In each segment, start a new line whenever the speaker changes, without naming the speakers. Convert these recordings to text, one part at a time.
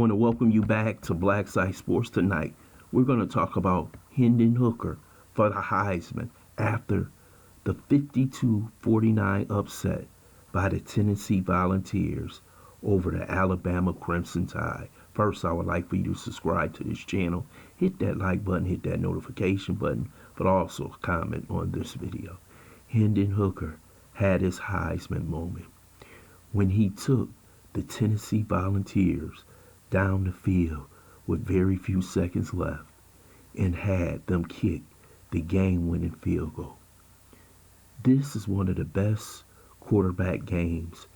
want to welcome you back to Black Side Sports tonight. We're going to talk about Hendon Hooker for the Heisman after the 52-49 upset by the Tennessee Volunteers over the Alabama Crimson Tide. First, I would like for you to subscribe to this channel, hit that like button, hit that notification button, but also comment on this video. Hendon Hooker had his Heisman moment when he took the Tennessee Volunteers down the field with very few seconds left and had them kick the game-winning field goal. This is one of the best quarterback games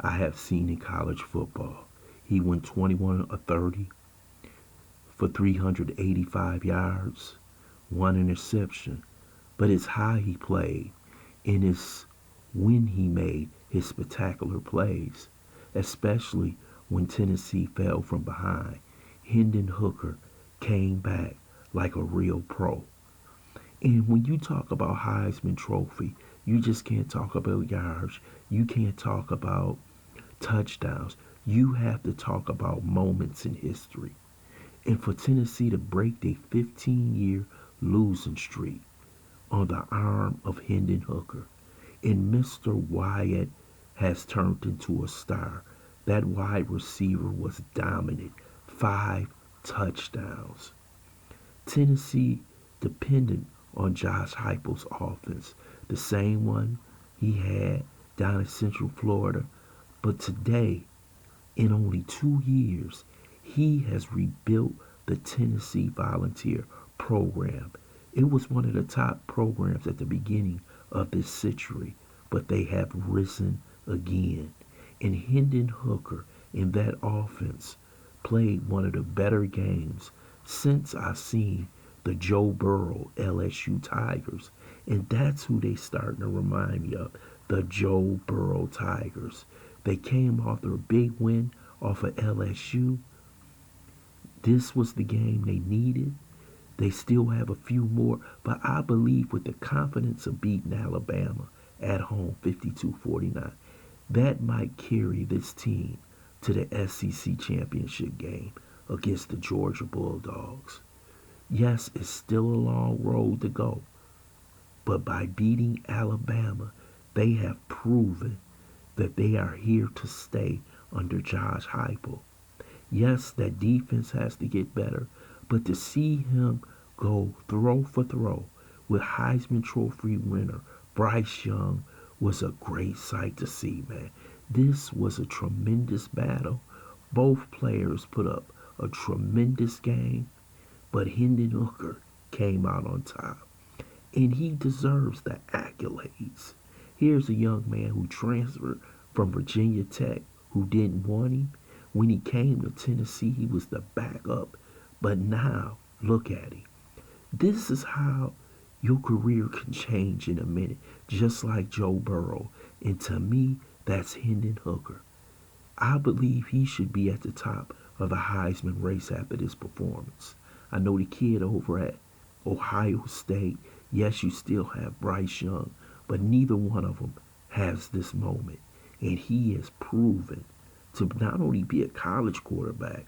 I have seen in college football. He went 21 of 30 for 385 yards, one interception, but it's how he played and it's when he made his spectacular plays, especially when Tennessee fell from behind. Hendon Hooker came back like a real pro. And when you talk about Heisman Trophy, you just can't talk about yards. You can't talk about touchdowns. You have to talk about moments in history. And for Tennessee to break their 15-year losing streak on the arm of Hendon Hooker, and Mr. Wyatt has turned into a star. That wide receiver was dominant. 5 touchdowns. Tennessee depended on Josh Heupel's offense, the same one he had down in Central Florida. But today, in only 2 years, he has rebuilt the Tennessee Volunteer program. It was one of the top programs at the beginning of this century, but they have risen again. And Hendon Hooker in that offense played one of the better games since I've seen the Joe Burrow LSU Tigers. And that's who they starting to remind me of, the Joe Burrow Tigers. They came off their big win off of LSU. This was the game they needed. They still have a few more, but I believe with the confidence of beating Alabama at home 52-49, that might carry this team to the SEC championship game against the Georgia Bulldogs. Yes, it's still a long road to go, but by beating Alabama, they have proven that they are here to stay under Josh Heupel. Yes, that defense has to get better, but to see him go throw for throw with Heisman Trophy winner Bryce Young was a great sight to see, man. This was a tremendous battle. Both players put up a tremendous game, but Hendon Hooker came out on top, and he deserves the accolades. Here's a young man who transferred from Virginia Tech who didn't want him. When he came to Tennessee, he was the backup, but now look at him. This is how your career can change in a minute, just like Joe Burrow. And to me, that's Hendon Hooker. I believe he should be at the top of the Heisman race after this performance. I know the kid over at Ohio State, yes, you still have Bryce Young, but neither one of them has this moment. And he has proven to not only be a college quarterback,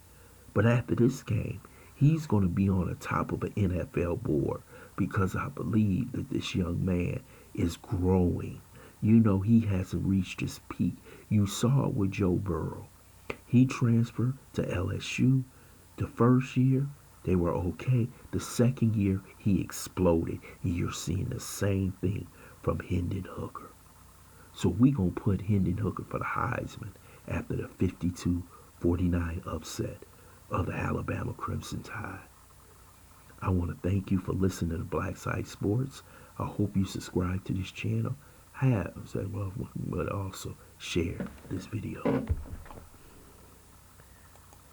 but after this game, he's going to be on the top of an NFL board because I believe that this young man is growing. You know, he hasn't reached his peak. You saw it with Joe Burrow. He transferred to LSU. The first year, they were okay. The second year, he exploded. And you're seeing the same thing from Hendon Hooker. So we're going to put Hendon Hooker for the Heisman after the 52-49 upset of the Alabama Crimson Tide. I want to thank you for listening to Black Side Sports. I hope you subscribe to this channel, but also share this video.